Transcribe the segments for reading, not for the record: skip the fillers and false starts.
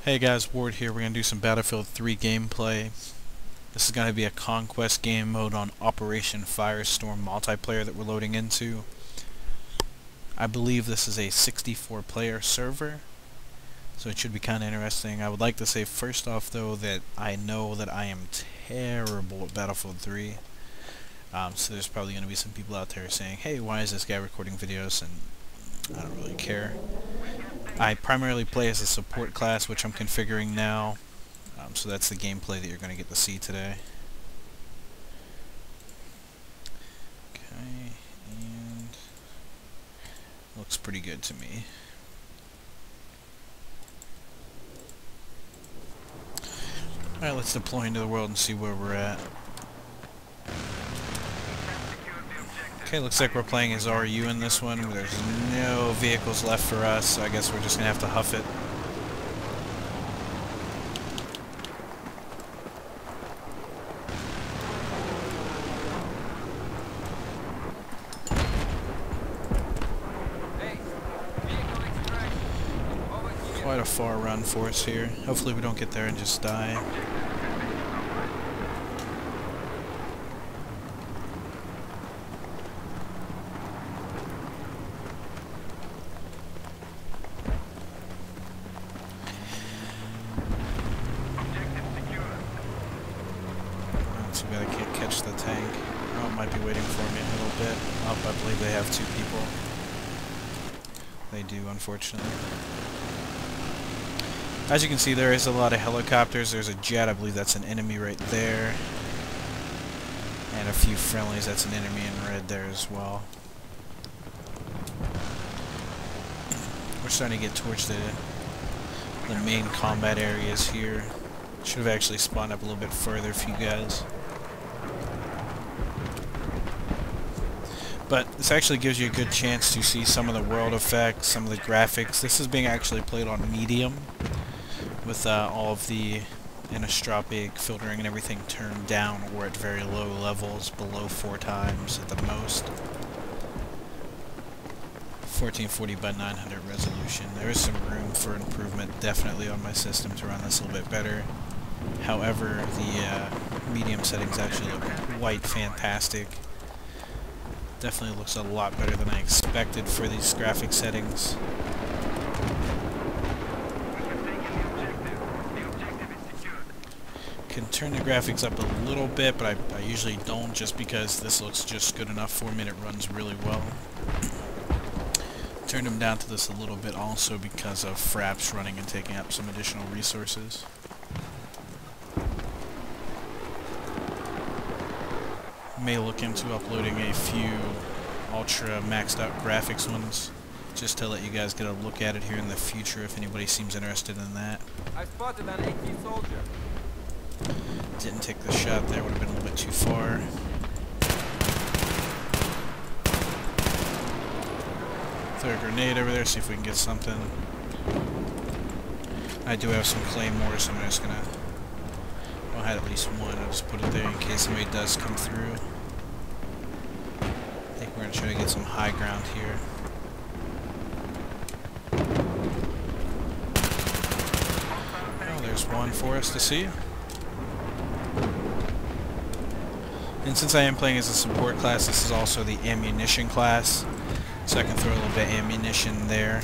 Hey guys, Ward here. We're going to do some Battlefield 3 gameplay. This is going to be a Conquest game mode on Operation Firestorm multiplayer that we're loading into. I believe this is a 64-player server, so it should be kind of interesting. I would like to say first off though that I know that I am terrible at Battlefield 3. So there's probably going to be some people out there saying, hey, why is this guy recording videos? And I don't really care. I primarily play as a support class, which I'm configuring now, so that's the gameplay that you're going to get to see today. Okay, and looks pretty good to me. Alright, let's deploy into the world and see where we're at. Okay, looks like we're playing as RU in this one. There's no vehicles left for us, so I guess we're just going to have to huff it. Quite a far run for us here. Hopefully we don't get there and just die. Too bad I can't catch the tank. Oh, it might be waiting for me a little bit. Oh, I believe they have two people. They do, unfortunately. As you can see, there is a lot of helicopters. There's a jet, I believe that's an enemy right there. And a few friendlies, that's an enemy in red there as well. We're starting to get towards the main combat areas here. Should have actually spawned up a little bit further for you guys. But this actually gives you a good chance to see some of the world effects, some of the graphics. This is being actually played on medium, with all of the anisotropic filtering and everything turned down or at very low levels, below 4 times at the most. 1440 by 900 resolution. There is some room for improvement definitely on my system to run this a little bit better. However, the medium settings actually look quite fantastic. Definitely looks a lot better than I expected for these graphic settings. Can turn the graphics up a little bit, but I usually don't, just because this looks just good enough for me and it runs really well. Turned them down to this a little bit also because of fraps running and taking up some additional resources. May look into uploading a few ultra maxed out graphics ones, just to let you guys get a look at it here in the future if anybody seems interested in that. I spotted an AT soldier. Didn't take the shot there, would have been a little bit too far. Throw a grenade over there, see if we can get something. I do have some claymores, so I'm just gonna... Well, I had at least one, I'll just put it there in case somebody does come through. I think we're gonna try to get some high ground here. Oh, there's one for us to see. And since I am playing as a support class, this is also the ammunition class, so I can throw a little bit of ammunition there.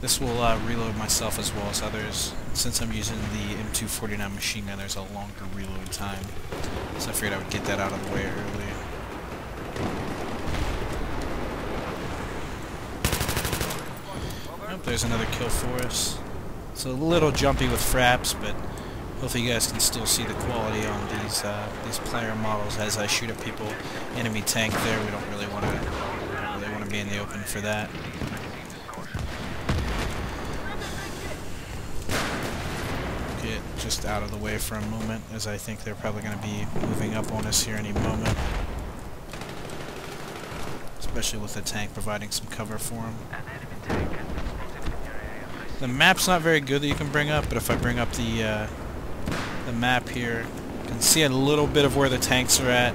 This will reload myself as well as others. Since I'm using the M249 machine gun, there's a longer reload time, so I figured I would get that out of the way early. Oh, there's another kill for us. It's a little jumpy with fraps, but hopefully you guys can still see the quality on these player models as I shoot at people. Enemy tank there. We don't really want to be in the open for that. Get just out of the way for a moment, as I think they're probably going to be moving up on us here any moment. Especially with the tank providing some cover for them. The map's not very good that you can bring up, but if I bring up the map here, you can see a little bit of where the tanks are at,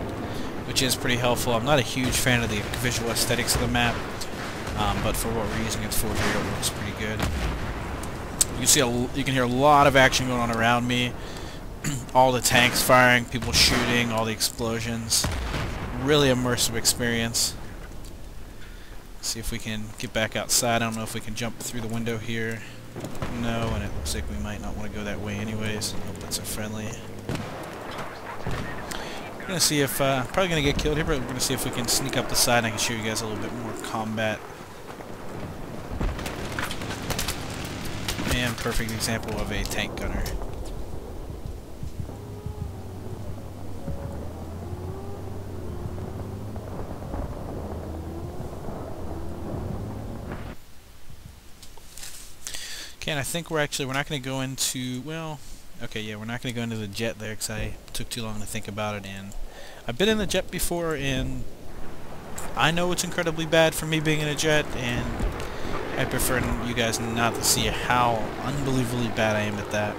which is pretty helpful. I'm not a huge fan of the visual aesthetics of the map, but for what we're using it for here, it looks pretty good. you can hear a lot of action going on around me. All the tanks firing, people shooting, all the explosions. Really immersive experience. See if we can get back outside. I don't know if we can jump through the window here. No, and it looks like we might not want to go that way anyways. Hope that's a friendly. We're gonna see if probably gonna get killed here, but we're gonna see if we can sneak up the side and I can show you guys a little bit more combat. And perfect example of a tank gunner. Okay, and I think we're not going to go into, well, okay, yeah, we're not going to go into the jet there because I took too long to think about it, and I've been in the jet before, and I know it's incredibly bad for me being in a jet, and I prefer you guys not to see how unbelievably bad I am at that.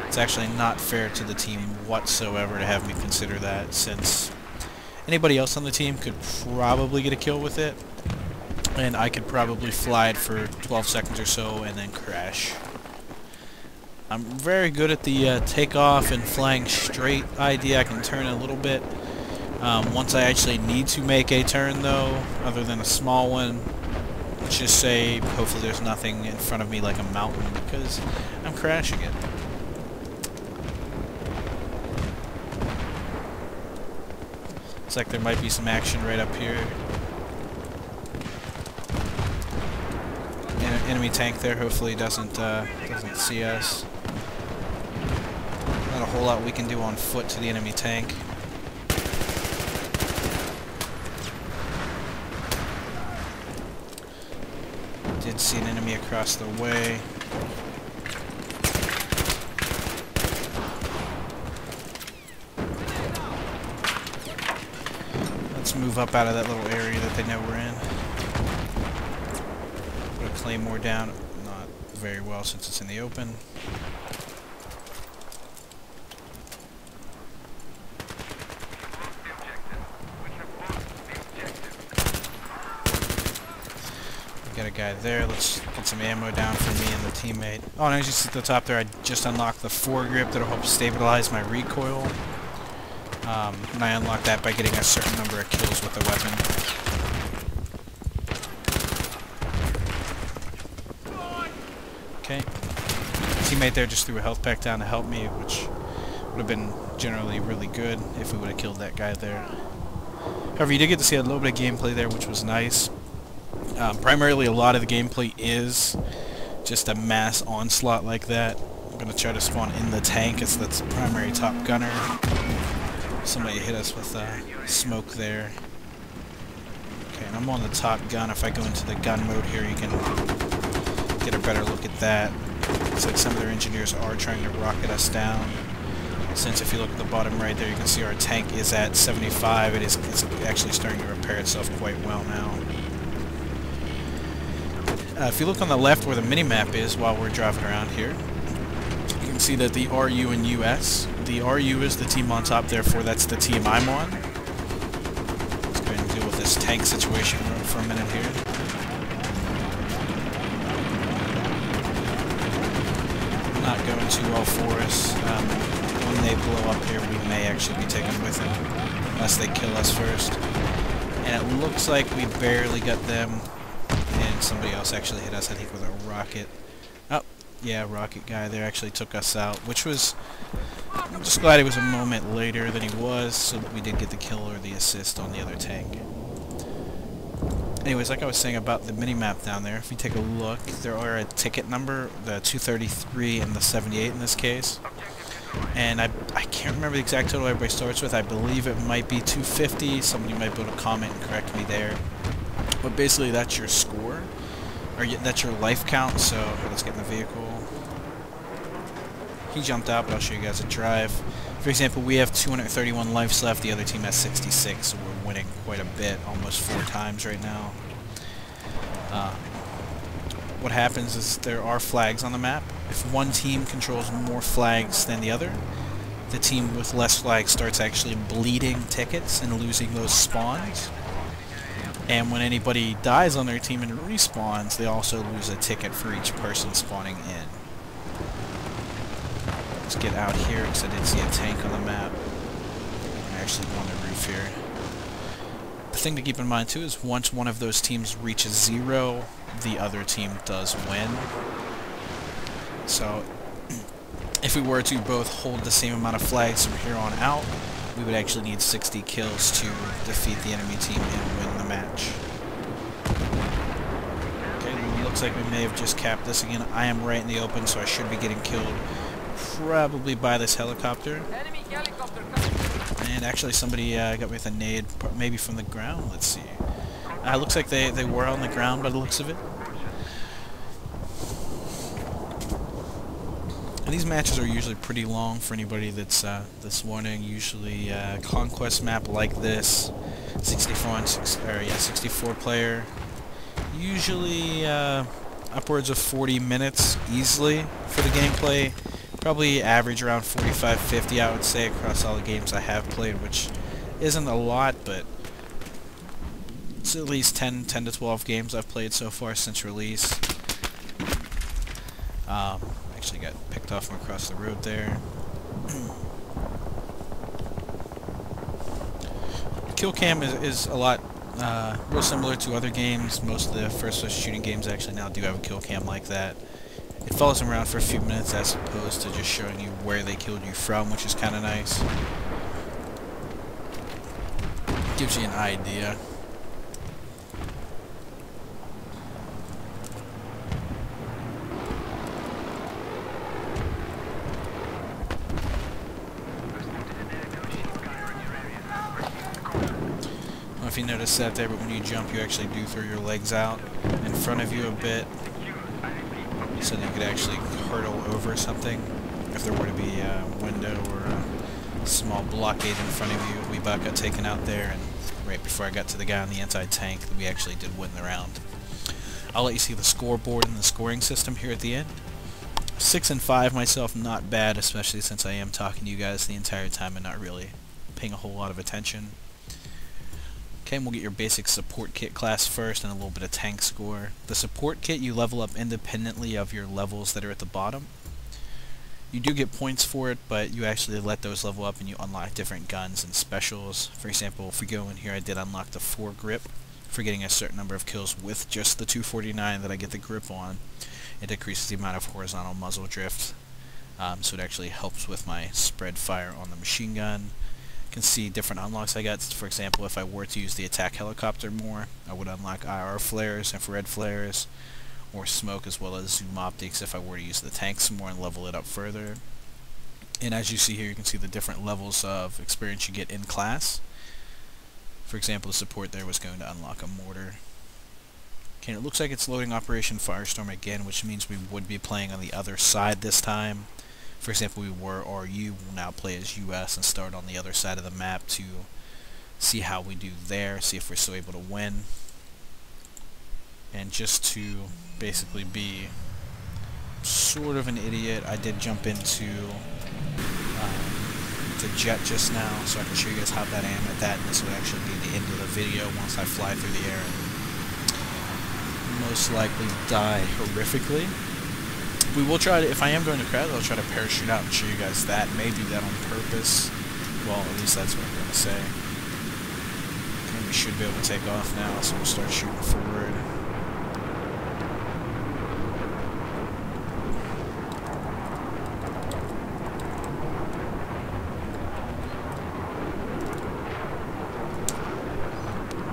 It's actually not fair to the team whatsoever to have me consider that, since anybody else on the team could probably get a kill with it. And I could probably fly it for 12 seconds or so and then crash. I'm very good at the takeoff and flying straight idea. I can turn a little bit. Once I actually need to make a turn though, other than a small one, let's just say hopefully there's nothing in front of me like a mountain because I'm crashing it. Looks like there might be some action right up here. Enemy tank there. Hopefully he doesn't see us. Not a whole lot we can do on foot to the enemy tank. Did see an enemy across the way. Let's move up out of that little area that they know we're in. Claymore down, not very well since it's in the open. We got a guy there. Let's get some ammo down for me and the teammate. Oh, and as you see at the top there, I just unlocked the foregrip that'll help stabilize my recoil. And I unlocked that by getting a certain number of kills with the weapon. Okay. Teammate there just threw a health pack down to help me, which would have been generally really good if we would have killed that guy there. However, you did get to see a little bit of gameplay there, which was nice. Primarily, a lot of the gameplay is just a mass onslaught like that. I'm going to try to spawn in the tank as that's the primary top gunner. Somebody hit us with smoke there. Okay, and I'm on the top gun. If I go into the gun mode here, you can get a better look at that. Looks like some of their engineers are trying to rocket us down. Since if you look at the bottom right there, you can see our tank is at 75. It's actually starting to repair itself quite well now. If you look on the left where the mini-map is while we're driving around here, you can see that the RU and US. The RU is the team on top, therefore that's the team I'm on. Let's go ahead and deal with this tank situation for a minute here. Not going too well for us. When they blow up here, we may actually be taken with them, unless they kill us first. And it looks like we barely got them, and somebody else actually hit us, I think, with a rocket. Oh, yeah, rocket guy there actually took us out, which was... I'm just glad it was a moment later than he was, so that we did get the kill or the assist on the other tank. Anyways, like I was saying about the mini-map down there, if you take a look, there are a ticket number, the 233 and the 78 in this case. And I can't remember the exact total everybody starts with. I believe it might be 250. Somebody might be able to comment and correct me there. But basically that's your score, or that's your life count, so let's get in the vehicle. He jumped out, but I'll show you guys a drive. For example, we have 231 lives left, the other team has 66, so we're winning quite a bit, almost 4 times right now. What happens is there are flags on the map. If one team controls more flags than the other, the team with less flags starts actually bleeding tickets and losing those spawns. And when anybody dies on their team and respawns, they also lose a ticket for each person spawning in. Let's get out here because I did see a tank on the map. I'm actually on the roof here. The thing to keep in mind too is once one of those teams reaches 0, the other team does win. So if we were to both hold the same amount of flags from here on out, we would actually need 60 kills to defeat the enemy team and win the match. Okay, looks like we may have just capped this again. I am right in the open, so I should be getting killed probably by this helicopter. Enemy helicopter coming. And actually somebody got me with a nade, maybe from the ground. Let's see. Looks like they were on the ground by the looks of it. And these matches are usually pretty long for anybody that's wanting. Usually conquest map like this, 64 player. Usually upwards of 40 minutes easily for the gameplay. Probably average around 45-50, I would say, across all the games I have played, which isn't a lot, but it's at least 10 to 12 games I've played so far since release. Actually got picked off from across the road there. Kill cam is a lot real similar to other games. Most of the first-person shooting games actually now do have a kill cam like that. It follows them around for a few minutes as opposed to just showing you where they killed you from, which is kind of nice. Gives you an idea. I don't know if you noticed that there, but when you jump you actually do throw your legs out in front of you a bit, so that you could actually hurdle over something if there were to be a window or a small blockade in front of you. We about got taken out there, and right before I got to the guy on the anti-tank, we actually did win the round. I'll let you see the scoreboard and the scoring system here at the end. 6 and 5 myself, not bad, especially since I am talking to you guys the entire time and not really paying a whole lot of attention. Okay, and we'll get your basic support kit class first and a little bit of tank score. The support kit you level up independently of your levels that are at the bottom. You do get points for it, but you actually let those level up and you unlock different guns and specials. For example, if we go in here, I did unlock the 4-grip for getting a certain number of kills with just the 249 that I get the grip on. It decreases the amount of horizontal muzzle drift, so it actually helps with my spread fire on the machine gun. Can see different unlocks I got. For example, if I were to use the attack helicopter more, I would unlock IR flares, infrared flares, or smoke, as well as zoom optics if I were to use the tanks more and level it up further. And as you see here, you can see the different levels of experience you get in class. For example, the support there was going to unlock a mortar. Okay, and it looks like it's loading Operation Firestorm again, which means we would be playing on the other side this time. For example, we were RU, we'll now play as US and start on the other side of the map to see how we do there, see if we're still able to win. And just to basically be sort of an idiot, I did jump into the jet just now, so I can show you guys how bad I am at that, and this will actually be the end of the video once I fly through the air and most likely die horrifically. We will try to, if I am going to crash, I'll try to parachute out and show you guys that. Maybe that on purpose. Well, at least that's what I'm going to say. Okay, we should be able to take off now, so we'll start shooting forward.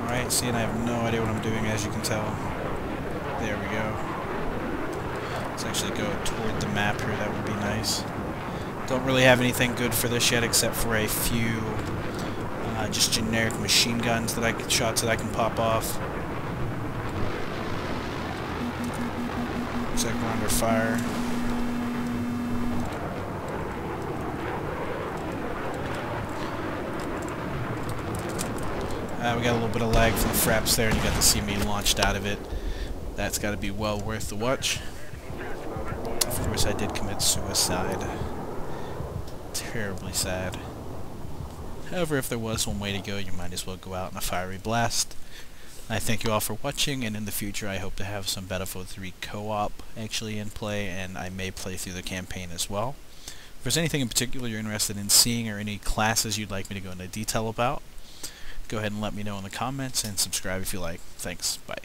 Alright, see, and I have no idea what I'm doing, as you can tell. There we go. Let's actually go toward the map here, that would be nice. Don't really have anything good for this yet except for a few just generic machine guns that shots that I can pop off. Looks like we're under fire. We got a little bit of lag from the fraps there, and you got to see me launched out of it. That's got to be well worth the watch. Of course, I did commit suicide. Terribly sad. However, if there was one way to go, you might as well go out in a fiery blast. I thank you all for watching, and in the future I hope to have some Battlefield 3 co-op actually in play, and I may play through the campaign as well. If there's anything in particular you're interested in seeing or any classes you'd like me to go into detail about, go ahead and let me know in the comments, and subscribe if you like. Thanks. Bye.